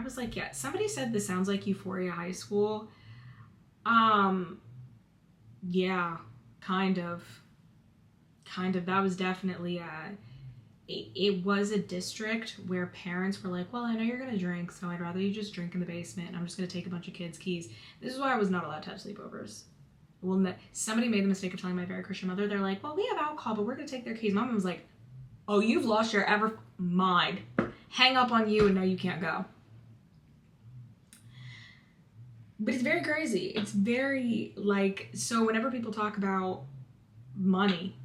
S1: was like, yeah, somebody said this sounds like Euphoria High School. Yeah, kind of. That was definitely it was a district where parents were like, well, I know you're gonna drink, so I'd rather you just drink in the basement, and I'm just gonna take a bunch of kids' keys. This is why I was not allowed to have sleepovers. Well, somebody made the mistake of telling my very Christian mother, they're like, well, we have alcohol, but we're gonna take their keys. Mom was like, oh, you've lost your ever mind. Hang up on you and now you can't go. But it's very crazy. It's very like, so whenever people talk about money,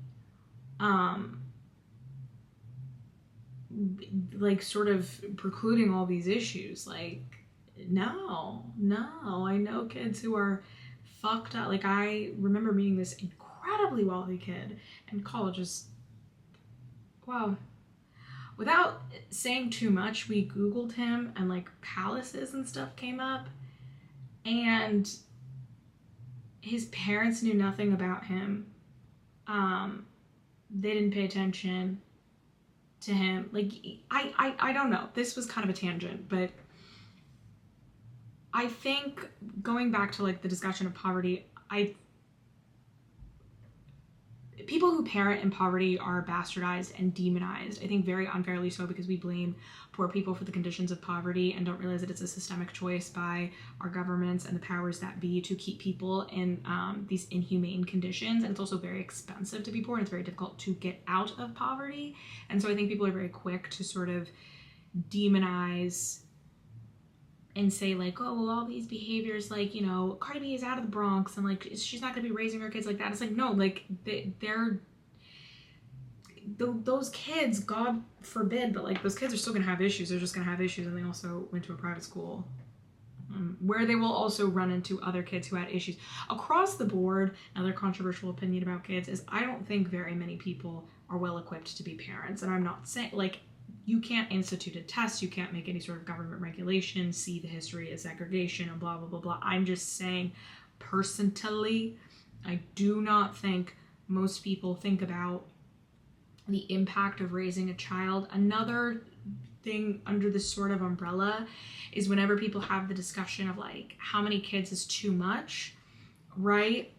S1: like sort of precluding all these issues. Like, no, I know kids who are fucked up. Like, I remember meeting this incredibly wealthy kid in college. Just, wow. Without saying too much, we Googled him and like palaces and stuff came up, and his parents knew nothing about him. They didn't pay attention to him. Like, I don't know. This was kind of a tangent, but I think going back to like the discussion of poverty, people who parent in poverty are bastardized and demonized, I think very unfairly so, because we blame poor people for the conditions of poverty and don't realize that it's a systemic choice by our governments and the powers that be to keep people in these inhumane conditions. And it's also very expensive to be poor, and it's very difficult to get out of poverty. And so I think people are very quick to sort of demonize and say like, oh, well, all these behaviors, like, you know, Cardi B is out of the Bronx and like she's not gonna be raising her kids like that. It's like, no, like those kids, God forbid, but like those kids are still gonna have issues. They're just gonna have issues. And they also went to a private school where they will also run into other kids who had issues across the board. Another controversial opinion about kids is I don't think very many people are well equipped to be parents. And I'm not saying like, you can't institute a test, you can't make any sort of government regulation, see the history of segregation and blah, blah, blah, blah. I'm just saying, personally, I do not think most people think about the impact of raising a child. Another thing under this sort of umbrella is whenever people have the discussion of like, how many kids is too much, right?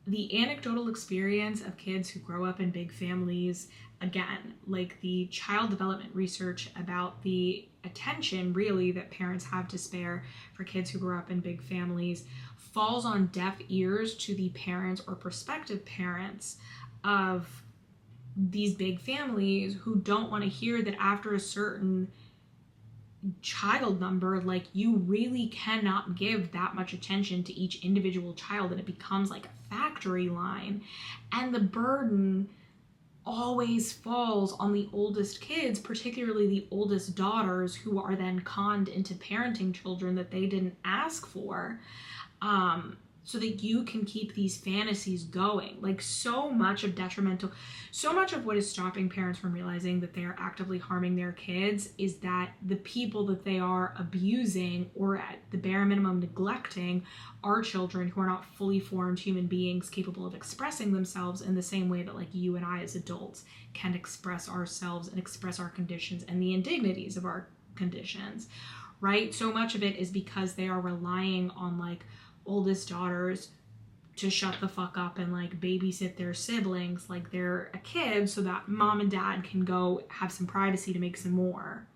S1: The anecdotal experience of kids who grow up in big families, again, like the child development research about the attention really that parents have to spare for kids who grow up in big families falls on deaf ears to the parents or prospective parents of these big families who don't want to hear that after a certain child number, like you really cannot give that much attention to each individual child, and it becomes like a factory line, and the burden always falls on the oldest kids, particularly the oldest daughters, who are then conned into parenting children that they didn't ask for, so that you can keep these fantasies going. Like so much of what is stopping parents from realizing that they are actively harming their kids is that the people that they are abusing, or at the bare minimum neglecting, are children who are not fully formed human beings capable of expressing themselves in the same way that like you and I as adults can express ourselves and express our conditions and the indignities of our conditions, right? So much of it is because they are relying on like oldest daughters to shut the fuck up and like babysit their siblings like they're a kid, so that mom and dad can go have some privacy to make some more.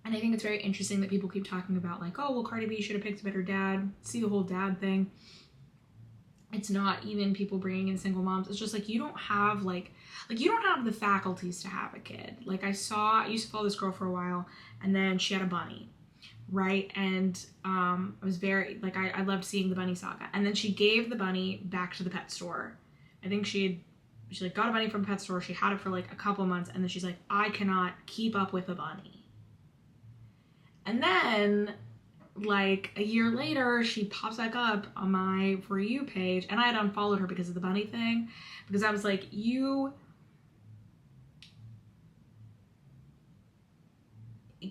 S1: And I think it's very interesting that people keep talking about like, oh, well, Cardi B should have picked a better dad. See the whole dad thing. It's not even people bringing in single moms. It's just like, you don't have you don't have the faculties to have a kid. Like I used to follow this girl for a while, and then she had a bunny, right? And I was very, like, I loved seeing the bunny saga. And then she gave the bunny back to the pet store. I think she like got a bunny from a pet store. She had it for like a couple months, and then she's like, I cannot keep up with a bunny. And then like a year later, she pops back up on my For You page, and I had unfollowed her because of the bunny thing, because I was like,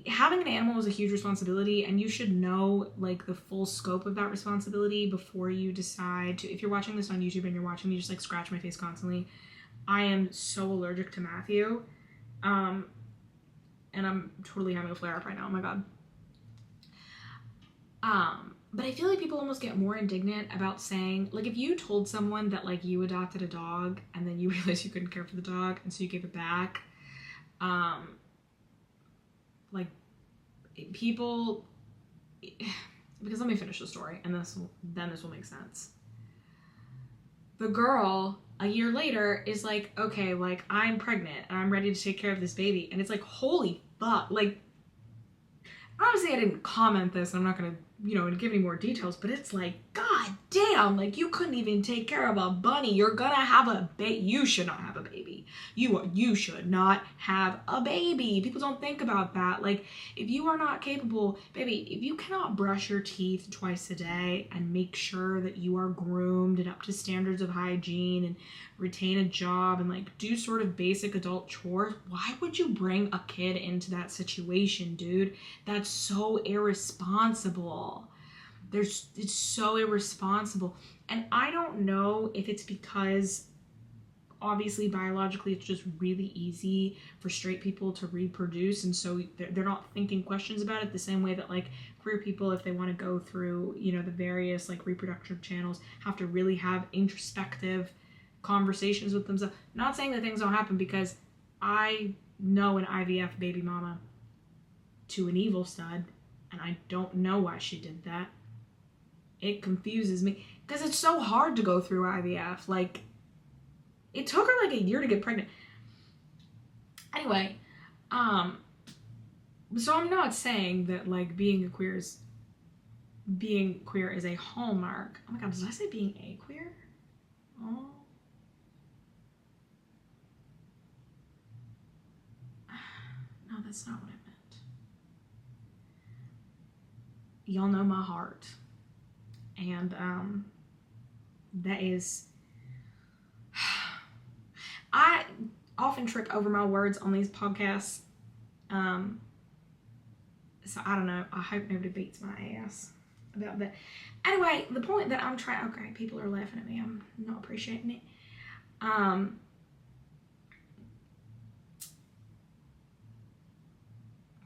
S1: having an animal is a huge responsibility, and you should know like the full scope of that responsibility before you decide to. If you're watching this on YouTube and you're watching me just like scratch my face constantly, I am so allergic to Matthew, and I'm totally having a flare up right now. Oh my god. But I feel like people almost get more indignant about saying, like, if you told someone that like you adopted a dog and then you realized you couldn't care for the dog and so you gave it back, like people, because let me finish the story and this will make sense. The girl a year later is like, okay, like I'm pregnant and I'm ready to take care of this baby, and it's like, holy fuck, like Obviously I didn't comment this, and I'm not gonna, give any more details, but it's like, god damn, like, you couldn't even take care of a bunny. You're gonna have a baby. You should not have a baby. You should not have a baby. People don't think about that. Like, if you are not capable, baby, if you cannot brush your teeth twice a day and make sure that you are groomed and up to standards of hygiene and retain a job and like do sort of basic adult chores, why would you bring a kid into that situation, dude? That's so irresponsible. It's so irresponsible. And I don't know if it's because obviously biologically it's just really easy for straight people to reproduce, and so they're not thinking questions about it the same way that like queer people, if they want to go through, the various like reproductive channels, have to really have introspective conversations with themselves. Not saying that things don't happen, because I know an IVF baby mama to an evil stud, and I don't know why she did that. It confuses me because it's so hard to go through IVF. Like, it took her like a year to get pregnant. Anyway, so I'm not saying that like being queer is a hallmark. Oh my god, did I say being a queer? Oh. No, that's not what I meant. Y'all know my heart. And that is, I often trip over my words on these podcasts. So I don't know. I hope nobody beats my ass about that. Anyway, the point that I'm trying, okay, people are laughing at me. I'm not appreciating it.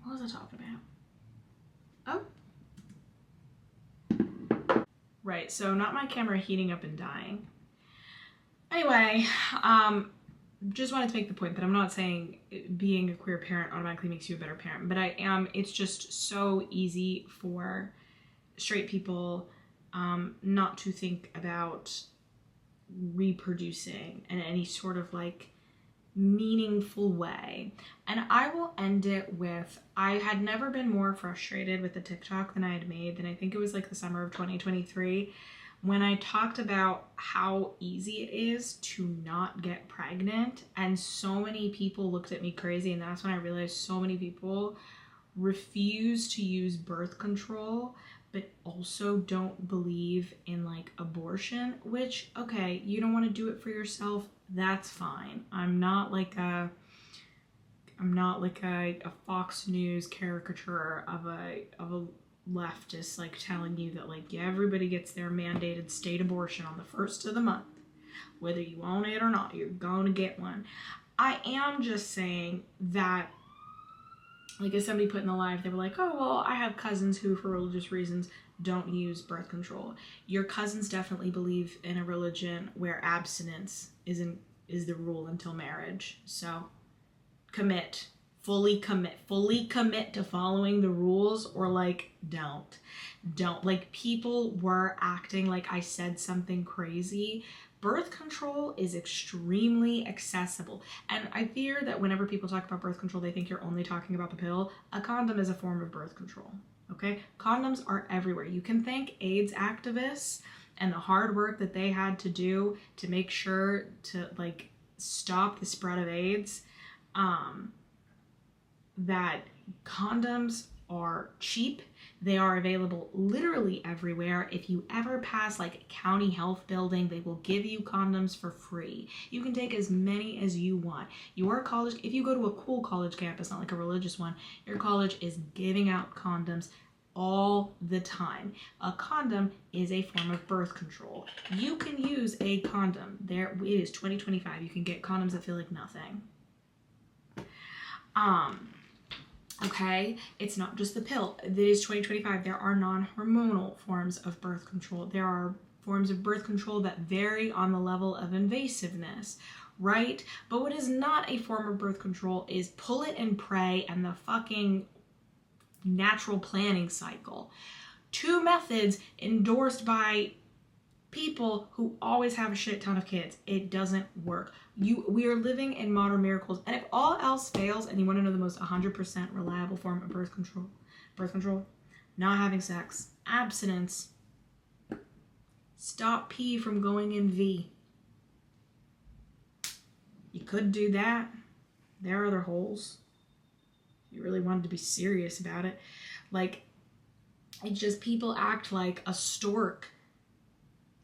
S1: What was I talking about? Oh. Right, so not my camera heating up and dying. Anyway, just wanted to make the point that I'm not saying being a queer parent automatically makes you a better parent, but it's just so easy for straight people not to think about reproducing in any sort of like meaningful way. And I will end it with, I had never been more frustrated with the TikTok than I had made, than I think it was like the summer of 2023, when I talked about how easy it is to not get pregnant. And so many people looked at me crazy, and that's when I realized so many people refuse to use birth control but also don't believe in like abortion, which, okay, you don't want to do it for yourself, that's fine. I'm not like a Fox News caricature of a leftist like telling you that like, yeah, everybody gets their mandated state abortion on the first of the month. Whether you want it or not, you're gonna get one. I am just saying that, like, as somebody put in the live, they were like, oh, well, I have cousins who, for religious reasons, don't use birth control. Your cousins definitely believe in a religion where abstinence is the rule until marriage. So fully commit to following the rules, or like, don't. Like, people were acting like I said something crazy. Birth control is extremely accessible. And I fear that whenever people talk about birth control, they think you're only talking about the pill. A condom is a form of birth control, okay? Condoms are everywhere. You can thank AIDS activists and the hard work that they had to do to make sure to like stop the spread of AIDS, that condoms are cheap. They are available literally everywhere. If you ever pass like a county health building, they will give you condoms for free. You can take as many as you want. Your college, if you go to a cool college campus, not like a religious one, your college is giving out condoms all the time. A condom is a form of birth control. You can use a condom. It is 2025. You can get condoms that feel like nothing. Okay, it's not just the pill. It is 2025. There are non-hormonal forms of birth control. There are forms of birth control that vary on the level of invasiveness, right? But what is not a form of birth control is pull it and pray and the fucking natural planning cycle. Two methods endorsed by people who always have a shit ton of kids. It doesn't work. We are living in modern miracles. And if all else fails and you want to know the most 100% reliable form of birth control, birth control, not having sex, abstinence, stop P from going in V. You could do that. There are other holes. You really wanted to be serious about it. Like, it's just people act like a stork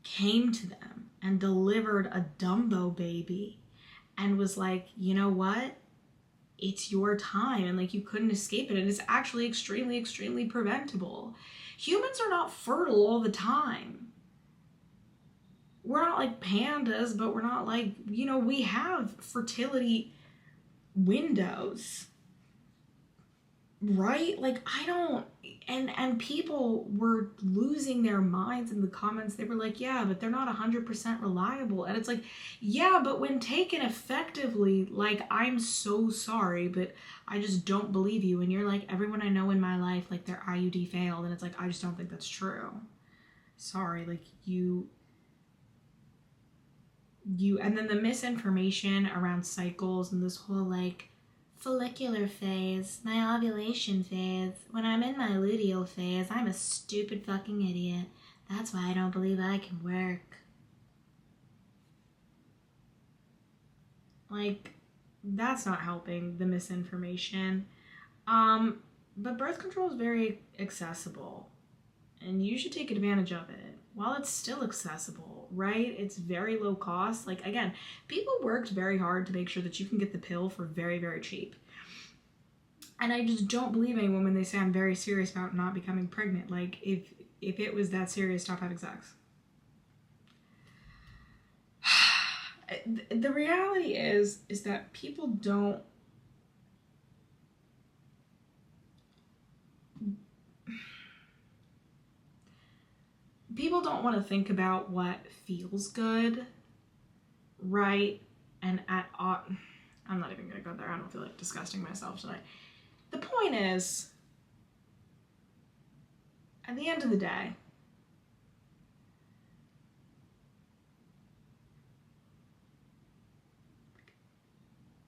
S1: came to them and delivered a Dumbo baby and was like, you know what? It's your time, and like you couldn't escape it, and it's actually extremely, extremely preventable. Humans are not fertile all the time. We're not like pandas, but we're not like, you know, we have fertility windows, right? Like, I don't, and people were losing their minds in the comments. They were like, yeah, but they're not 100% reliable. And it's like, yeah, but when taken effectively, like, I'm so sorry, but I just don't believe you. And you're like, everyone I know in my life, like, their IUD failed. And it's like, I just don't think that's true. Sorry, like, you, and then the misinformation around cycles and this whole, like, follicular phase, my ovulation phase, when I'm in my luteal phase, I'm a stupid fucking idiot. That's why I don't believe I can work. Like, that's not helping the misinformation. But birth control is very accessible, and you should take advantage of it while it's still accessible, right? It's very low cost. Like, again, people worked very hard to make sure that you can get the pill for very, very cheap. And I just don't believe anyone when they say I'm very serious about not becoming pregnant. Like, if it was that serious, stop having sex. The reality is that people don't want to think about what feels good, right? And I'm not even gonna go there. I don't feel like disgusting myself tonight. The point is, at the end of the day,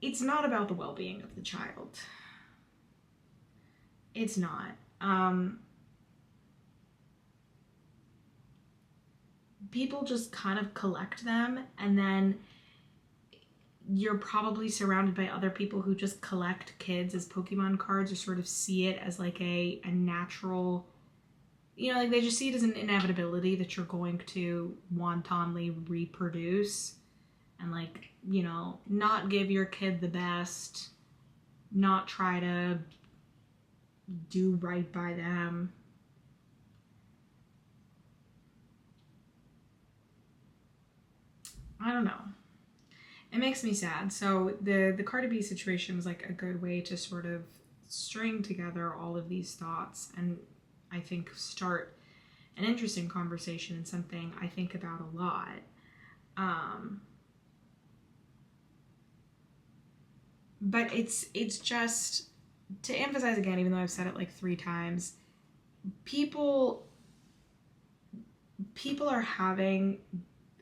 S1: it's not about the well-being of the child. It's not. People just kind of collect them, and then you're probably surrounded by other people who just collect kids as Pokemon cards, or sort of see it as like a natural, you know, like they just see it as an inevitability that you're going to wantonly reproduce and, like, you know, not give your kid the best, not try to do right by them. I don't know. It makes me sad. So the Cardi B situation was like a good way to sort of string together all of these thoughts and I think start an interesting conversation and something I think about a lot. But it's just to emphasize again, even though I've said it like 3 times, people are having,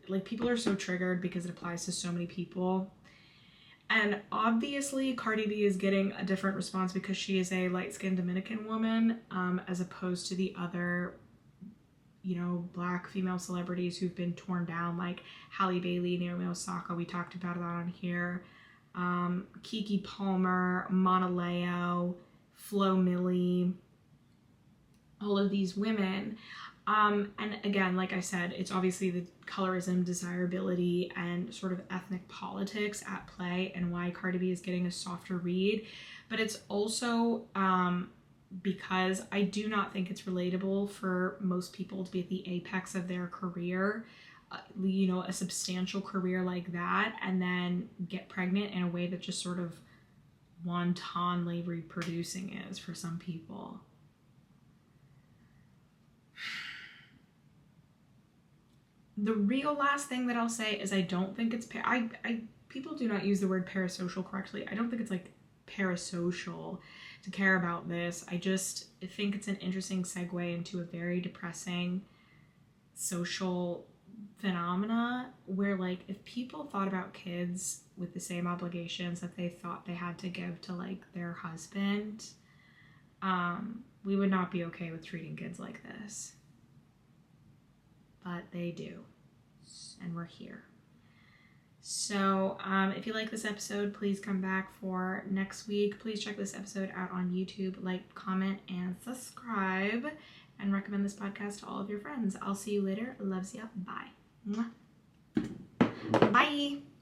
S1: like, people are so triggered because it applies to so many people. And obviously Cardi B is getting a different response because she is a light-skinned Dominican woman, as opposed to the other, you know, Black female celebrities who've been torn down, like Halle Bailey, Naomi Osaka. We talked about that on here. Keke Palmer, Monaleo, Flo Milli, all of these women. And again, like I said, it's obviously the colorism, desirability, and sort of ethnic politics at play and why Cardi B is getting a softer read. But it's also because I do not think it's relatable for most people to be at the apex of their career, you know, a substantial career like that, and then get pregnant in a way that just sort of wantonly reproducing is for some people. The real last thing that I'll say is I don't think it's, people do not use the word parasocial correctly. I don't think it's like parasocial to care about this. I just think it's an interesting segue into a very depressing social phenomena where, like, if people thought about kids with the same obligations that they thought they had to give to, like, their husband, we would not be okay with treating kids like this. But they do. And we're here. So if you like this episode, please come back for next week. Please check this episode out on YouTube. Like, comment, and subscribe. And recommend this podcast to all of your friends. I'll see you later. Loves ya. Bye. Mwah. Bye.